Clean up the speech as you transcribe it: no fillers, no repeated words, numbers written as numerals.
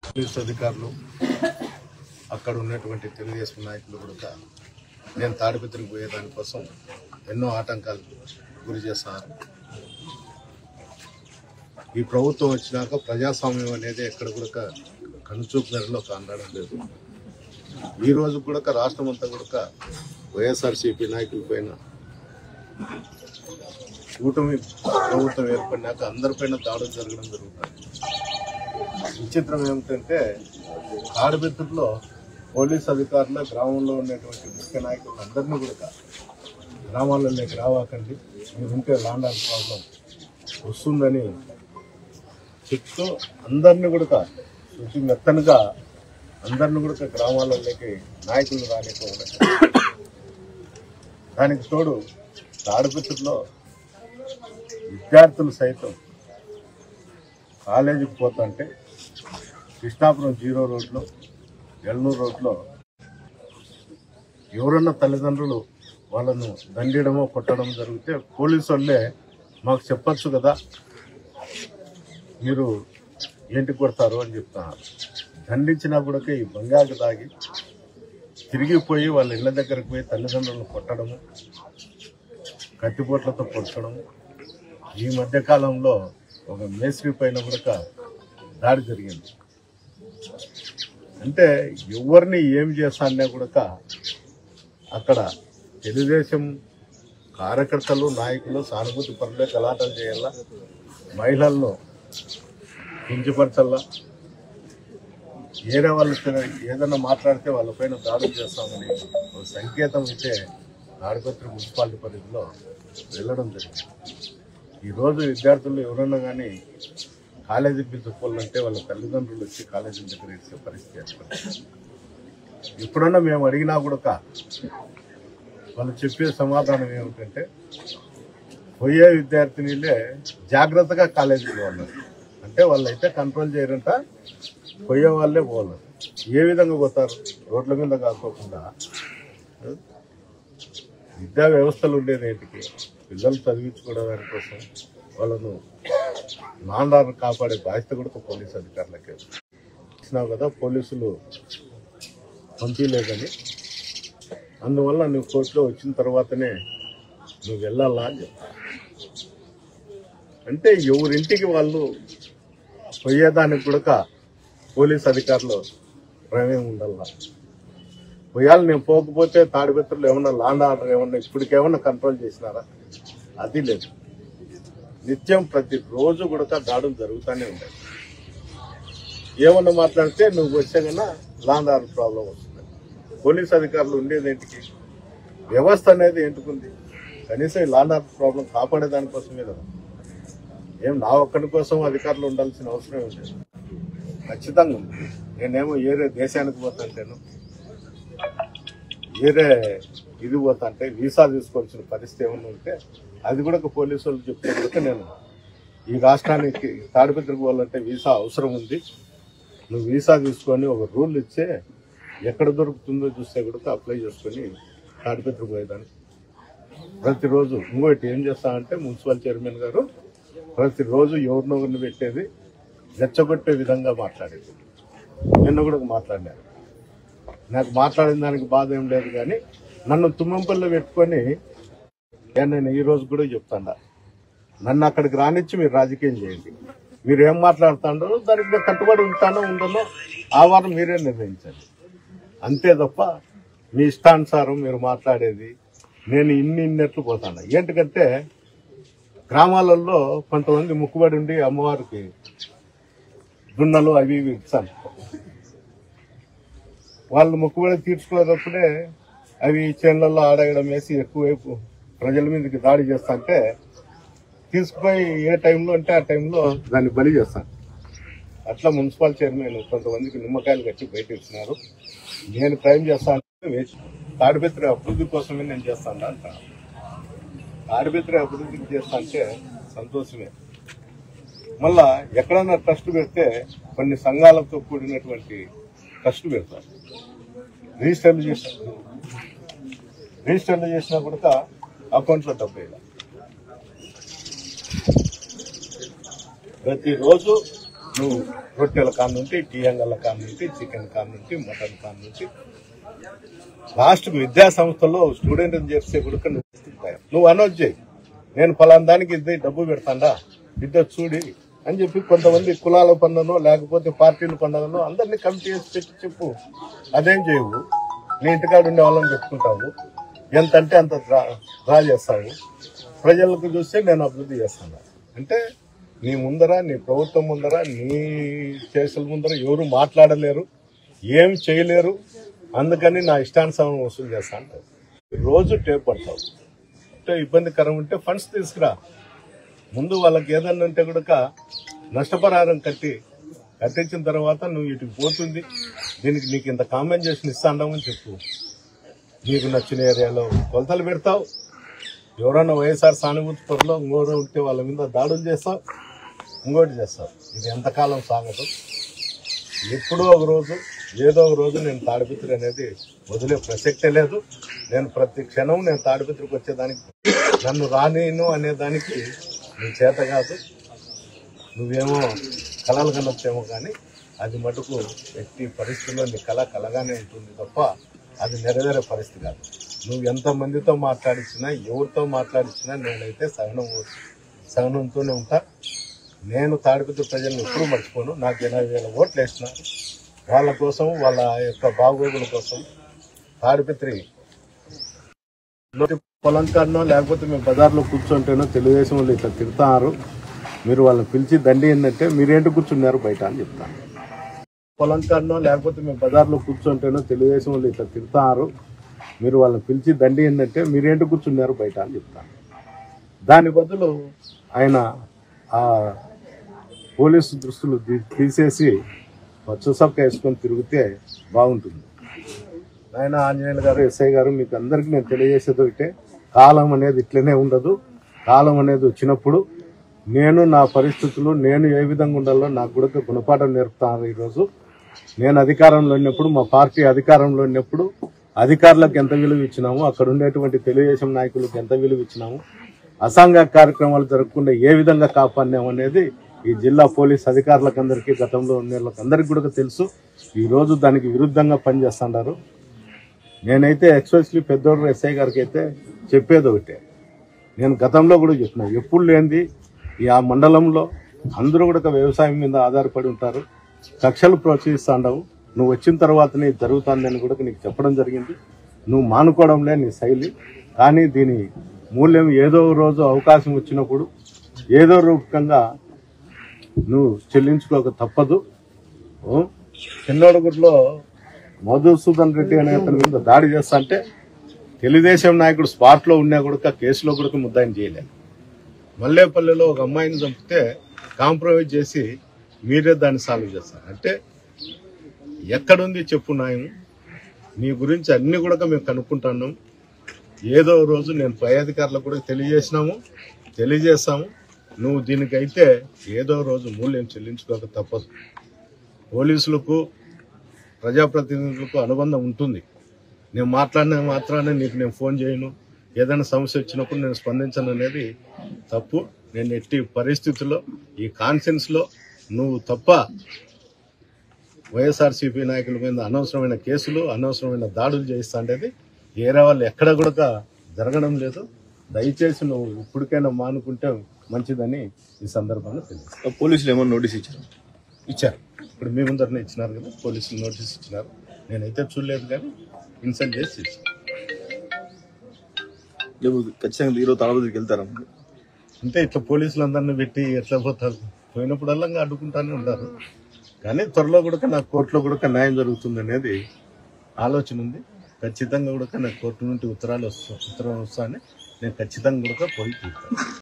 Police అధికారులు అక్కడ ఉన్నటువంటి తెలుగుదేశం నాయకులు కూడా నేను తాడిపత్రికి పోయేదానికోసం ఎన్నో ఆటంకాలు గురి చేస్తున్నారు. ఈ ప్రభుత్వం వచ్చినాక ప్రజాస్వామ్యం అనేది ఎక్కడ కూడా కనుచూపు మేరలో కానడం లేదు. ఈ రోజు కూడా రాష్ట్రం అంతా కూడా వైఎస్ఆర్సీపీ నాయకుల పైన కూటమి ప్రభుత్వం ఏర్పడినాక అందరిపైన దాడులు జరగడం జరుగుతుంది. విచిత్రం ఏమిటంటే తాడిపత్రిలో పోలీస్ అధికారులు గ్రామంలో ఉన్నటువంటి ముఖ్య నాయకులు అందరినీ కూడా గ్రామాలలోకి రావాకండి, మీరు ఉంటే ల్యాండ్ ఆర్డర్ ప్రాబ్లం వస్తుందని చెప్తూ అందరినీ కూడా శుచి మెత్తనగా అందరిని కూడా గ్రామాలలోకి నాయకులు రానివ్వకుండా, దానికి తోడు తాడిపత్రిలో విద్యార్థులు సైతం కాలేజీకి పోతుంటే కృష్ణాపురం 0 రోడ్లో ఎల్నూరు రోడ్లో ఎవరన్నా తల్లిదండ్రులు వాళ్ళను దండడమో కొట్టడం జరిగితే పోలీసు వాళ్ళే మాకు చెప్పచ్చు కదా, మీరు ఏంటి కొడతారు అని చెప్తున్నారు. దండించినా కూడా ఈ బంగారు తాగి తిరిగిపోయి వాళ్ళ ఇళ్ల దగ్గరకు పోయి తల్లిదండ్రులను కొట్టడము, కత్తిపోట్లతో పొడచడము. ఈ మధ్యకాలంలో ఒక మేస్త్రి పైన కూడా దాడి జరిగింది. అంటే ఎవరిని ఏం చేస్తానే కూడా అక్కడ తెలుగుదేశం కార్యకర్తలు నాయకులు సానుభూతి పరులే గలాటలు చేయాలా, మహిళలను కించపరచల్లా, వేరే వాళ్ళు ఏదన్నా మాట్లాడితే వాళ్ళపైన దాడులు చేస్తామని ఒక సంకేతం అయితే తాడిపత్రి మున్సిపాలిటీ పరిధిలో వెళ్ళడం జరిగింది. ఈరోజు విద్యార్థులు ఎవరన్నా కానీ కాలేజీ పిలుచుకోవాలంటే వాళ్ళ తల్లిదండ్రులు వచ్చి కాలేజీ దగ్గర ఇచ్చే పరిస్థితి ఏర్పడింది. ఎప్పుడన్నా మేము అడిగినా కూడా వాళ్ళు చెప్పే సమాధానం ఏమిటంటే పోయే విద్యార్థినిలే జాగ్రత్తగా కాలేజీకి పోవాలి, అంటే వాళ్ళైతే కంట్రోల్ చేయరంట, పోయే వాళ్ళే పోవాలి. ఏ విధంగా పోతారు? రోడ్ల మీద కాకోకుండా విద్యా వ్యవస్థలు ఉండేది ఏంటికి? పిల్లలు చదివించుకోవడానికి కోసం వాళ్ళను నాండాన్ని కాపాడే బాధ్యత కూడా పోలీసు అధికారులకే ఇచ్చినావు కదా, పోలీసులు పంపించలేదని, అందువల్ల నువ్వు కోర్టులో వచ్చిన తర్వాతనే నువ్వు వెళ్ళాలా అని చెప్తాను. అంటే ఎవరింటికి వాళ్ళు పోయేదానికి కూడా పోలీసు అధికారులు ప్రమేయం ఉండాలా. పోయాలి, నేను పోకపోతే తాడిపత్రులు ఏమన్నా ల్యాండ్ ఆర్డర్ ఏమన్నా ఇప్పటికేమన్నా కంట్రోల్ చేసినారా? అది లేదు. నిత్యం ప్రతిరోజు కూడా దాడులు జరుగుతూనే ఉంటాయి. ఏమన్నా మాట్లాడితే నువ్వు వచ్చే కన్నా ల్యాండ్ ఆర్డర్ ప్రాబ్లం వస్తుంది. పోలీసు అధికారులు ఉండేది ఏంటికి? వ్యవస్థ అనేది ఏంటుకుంది? కనీసం ఈ ల్యాండ్ ఆర్డర్ ప్రాబ్లం కాపాడేదానికోసమే కదా. ఏం నా ఒక్కడి కోసం అధికారులు ఉండాల్సిన అవసరం ఉంది? ఖచ్చితంగా ఉంది. నేనేమో ఏరే దేశానికి పోతాంటేను, ఏరే ఇది పోతాంటే వీసా తీసుకోవాల్సిన పరిస్థితి ఏమన్నా ఉంటే అది కూడా పోలీసు వాళ్ళు చెప్తే కూడా నేను ఈ రాష్ట్రానికి తాడిపత్రికి పోవాలంటే వీసా అవసరం ఉంది, నువ్వు వీసా తీసుకొని ఒక రూల్ ఇచ్చే ఎక్కడ దొరుకుతుందో చూస్తే కూడా అప్లై చేసుకొని తాడిపత్రికి పోయేదాన్ని. ప్రతిరోజు ఇంకోటి ఏం చేస్తామంటే మున్సిపల్ చైర్మన్ గారు ప్రతిరోజు ఎవరినొకరిని పెట్టేది రెచ్చగొట్టే విధంగా మాట్లాడేది. నిన్న కూడా మాట్లాడినారు. నాకు మాట్లాడిన దానికి బాధ ఏం లేదు, కానీ నన్ను తుమ్మంపల్లో పెట్టుకొని నేను ఈ రోజు కూడా చెప్తాను, నన్ను అక్కడికి రానిచ్చి మీరు రాజకీయం చేయండి, మీరు ఏం మాట్లాడుతాడో దానికి నేను కట్టుబడి ఉంటానో ఉండనో ఆ వారం మీరే నిర్ణయించండి. అంతే తప్ప మీ ఇష్టానుసారం మీరు మాట్లాడేది నేను ఇన్నెట్లు పోతాను. ఏంటంటే గ్రామాలలో కొంతమంది ముక్కుబడి ఉండి అమ్మవారికి దున్నలు అవి ఇవి ఇస్తాను, వాళ్ళు మొక్కుబడి తీర్చుకునేటప్పుడే అవి చేనులలో ఆడగడం వేసి ఎక్కువైపు ప్రజల మీదకి దాడి చేస్తాంటే తీసుకుపోయి ఏ టైంలో అంటే ఆ టైంలో దాన్ని బలి చేస్తాను. అట్లా మున్సిపల్ చైర్మన్ కొంతమందికి నిమ్మకాయలు కట్టి బయట ఇచ్చినారు. నేను క్రైమ్ చేస్తాను, తాడిపత్రి అభివృద్ధి కోసమే నేను చేస్తాను అంటాను. తాడిపత్రి అభివృద్ధికి చేస్తా అంటే సంతోషమే. మళ్ళా ఎక్కడన్నా ట్రస్ట్ పెడితే కొన్ని సంఘాలతో కూడినటువంటి ట్రస్ట్ పెడతారు. రిజిస్టర్లు చేసినా కూడా అకౌంట్లో డబ్బు ప్రతిరోజు నువ్వు రొట్టెల కాడ నుండి టీ అంగళ్ళ కాడ నుండి చికెన్ కాడ నుండి మటన్ కాడ నుండి లాస్ట్ విద్యా సంస్థలో స్టూడెంట్ చేస్తే కూడా నువ్వు అనౌన్స్ చేయి, నేను ఫలానా దానికి ఇది డబ్బు పెడతాడా ఇద్దరు చూడి అని చెప్పి కొంతమంది కులాల పండుగనో లేకపోతే పార్టీల పండుగనో అందరినీ కమిటీ చేసి పెట్టి చెప్పు. అదేం చేయవు, నీ ఇంటికాడ ఉండే వాళ్ళని పెట్టుకుంటావు, ఎంత అంటే అంత డ్రా చేస్తావు. ప్రజలకు చూస్తే నేను అభివృద్ధి చేస్తాను అంటే నీ ముందర, నీ ప్రభుత్వం ముందర, నీ కేసుల ముందర ఎవరు మాట్లాడలేరు, ఏం చేయలేరు. అందుకని నా ఇష్టానుసారం వసూలు చేస్తా అంటారు. రోజు టేప్ పడతావు అంటే ఇబ్బందికరం ఉంటే ఫండ్స్ తీసుకురా. ముందు వాళ్ళకి ఏదన్నా ఉంటే కూడా నష్టపరిహారం కట్టించిన తర్వాత నువ్వు ఇటుకు పోతుంది, దీనికి నీకు ఇంత కాంపెన్సేషన్ ఇస్తాండామని చెప్పు. నీకు నచ్చిన ఏరియాలో కొలతలు పెడతావు. ఎవరన్నా వైఎస్ఆర్ సానుభూతి పరులో ఇంకోరు ఉంటే వాళ్ళ మీద దాడులు చేస్తావు, ఇంకోటి చేస్తావు. ఇది ఎంతకాలం సాగదు. ఎప్పుడో ఒక రోజు ఏదో ఒక రోజు నేను తాడిపత్రి అనేది వదిలే ప్రసక్తే లేదు. నేను ప్రతి క్షణం నేను తాడిపత్రికి వచ్చేదానికి, నన్ను రానేను అనేదానికి నీ చేత కాదు. నువ్వేమో కళలు కనొచ్చేమో కానీ అది మటుకు ఎట్టి పరిస్థితుల్లో నీ కళ కలగానే ఉంటుంది తప్ప అది నెరవేరే పరిస్థితి కాదు. నువ్వు ఎంతమందితో మాట్లాడించినా, ఎవరితో మాట్లాడించినా నేనైతే సహనంతోనే ఉంటా. నేను తాడిపత్రి ప్రజలను ఎప్పుడూ మర్చిపోను. నాకు 80,000 ఓట్లు వేసిన వాళ్ళ కోసం, వాళ్ళ యొక్క బాగోగుల కోసం తాడిపత్రి పొలం కాడనో లేకపోతే మేము బజార్లో కూర్చుంటేనో తెలుగుదేశం వాళ్ళు ఇట్లా తిడతారు, మీరు వాళ్ళని పిలిచి దండి ఏంటంటే మీరేంటి కూర్చున్నారు బయట అని చెప్తాను. పొలం కాడనో లేకపోతే మేము బజార్లో కూర్చుంటేనో తెలుగుదేశం వాళ్ళు ఇట్లా తిడతారు, మీరు వాళ్ళని పిలిచి దండి ఏంటంటే మీరేంటి కూర్చున్నారు బయట అని చెప్తాను. దాని బదులు ఆయన ఆ పోలీసు దృష్టిలు తీసేసి వచ్చసక్క వేసుకొని తిరిగితే బాగుంటుంది. ఆయన ఆంజనేయులు గారు, ఎస్ఐ గారు, మీకు అందరికీ నేను తెలియజేసేది ఒకటే, కాలం అనేది ఇట్లనే ఉండదు. కాలం అనేది వచ్చినప్పుడు నేను నా పరిస్థితులు నేను ఏ విధంగా ఉండాలో నాకు కూడా గుణపాఠం నేర్పుతాను. ఈరోజు నేను అధికారంలో ఉన్నప్పుడు, మా పార్టీ అధికారంలో ఉన్నప్పుడు అధికారులకు ఎంత విలువ ఇచ్చినాము, అక్కడ ఉండేటువంటి తెలుగుదేశం నాయకులకు ఎంత విలువ ఇచ్చినాము, అసాంఘిక కార్యక్రమాలు జరగకుండా ఏ విధంగా కాపాడినాము అనేది ఈ జిల్లా పోలీస్ అధికారులకు అందరికీ, గతంలో ఉన్న వాళ్ళకి అందరికీ కూడా తెలుసు. ఈరోజు దానికి విరుద్ధంగా పనిచేస్తున్నారు. నేనైతే ఎక్స్పెషల్లీ పెద్దోడు ఎస్ఐ గారికి అయితే చెప్పేది ఒకటే, నేను గతంలో కూడా చెప్పిన, ఎప్పుడు లేనిది ఈ ఆ మండలంలో అందరూ కూడా వ్యవసాయం మీద ఆధారపడి ఉంటారు, కక్షలు ప్రోత్సహిస్తాండవు. నువ్వు వచ్చిన తర్వాతనే ఇది జరుగుతుందని కూడా నీకు చెప్పడం జరిగింది. నువ్వు మానుకోవడంలే నీ శైలి, కానీ దీని మూల్యం ఏదో రోజు అవకాశం వచ్చినప్పుడు ఏదో రూపకంగా నువ్వు చెల్లించుకోక తప్పదు. చిన్నోడుగురిలో మధుసూదన్ రెడ్డి అనే అతని మీద దాడి చేస్తా అంటే తెలుగుదేశం నాయకుడు స్పాట్లో ఉన్నా కూడా కేసులో కూడా ముద్దాయిని చేయలేదు. మల్లేపల్లిలో ఒక అమ్మాయిని చంపితే కాంప్రమైజ్ చేసి మీరే దాన్ని సాల్వ్ చేస్తారు అంటే ఎక్కడుంది చెప్పు న్యాయం? నీ గురించి అన్ని కూడా మేము కనుక్కుంటున్నాం. ఏదో రోజు నేను పై అధికారులకు కూడా తెలియజేస్తాము. నువ్వు దీనికైతే ఏదో రోజు మూల్యం చెల్లించుకోక తప్పదు. పోలీసులకు, ప్రజాప్రతినిధులకు అనుబంధం ఉంటుంది. నేను మాట్లాడిన మాత్రాన్ని నీకు నేను ఫోన్ చేయను, ఏదైనా సమస్య వచ్చినప్పుడు నేను స్పందించను అనేది తప్పు. నేను ఎట్టి పరిస్థితుల్లో ఈ కాన్ఫరెన్స్లో నువ్వు తప్ప వైఎస్ఆర్సీపీ నాయకుల మీద అనవసరమైన కేసులు, అనవసరమైన దాడులు చేయిస్తా అనేది ఏరే వాళ్ళు ఎక్కడ కూడా జరగడం లేదు. దయచేసి నువ్వు ఇప్పటికైనా మానుకుంటే మంచిదని ఈ సందర్భంగా తెలుసు. పోలీసులు ఏమన్నా నోటీస్ ఇచ్చారు. ఇప్పుడు మీ ముందరనే ఇచ్చినారు కదా, పోలీసులు నోటీస్ ఇచ్చినారు. నేనైతే చూడలేదు కానీ ఇన్సల్ట్ చేసి ఇచ్చాను. ఖచ్చితంగా ఈరోజు తాడపత్రికి వెళ్తారా? అంటే ఇట్లా పోలీసులు అందరినీ పెట్టి ఎట్లా పోతారు? పోయినప్పుడల్లా అడ్డుకుంటానే ఉంటారు. కానీ త్వరలో కూడా నాకు కోర్టులో కూడా న్యాయం జరుగుతుంది అనేది ఆలోచన ఉంది. ఖచ్చితంగా కూడా నాకు కోర్టు నుండి ఉత్తరం వస్తానే నేను ఖచ్చితంగా కూడా పోయి తీరుతాను.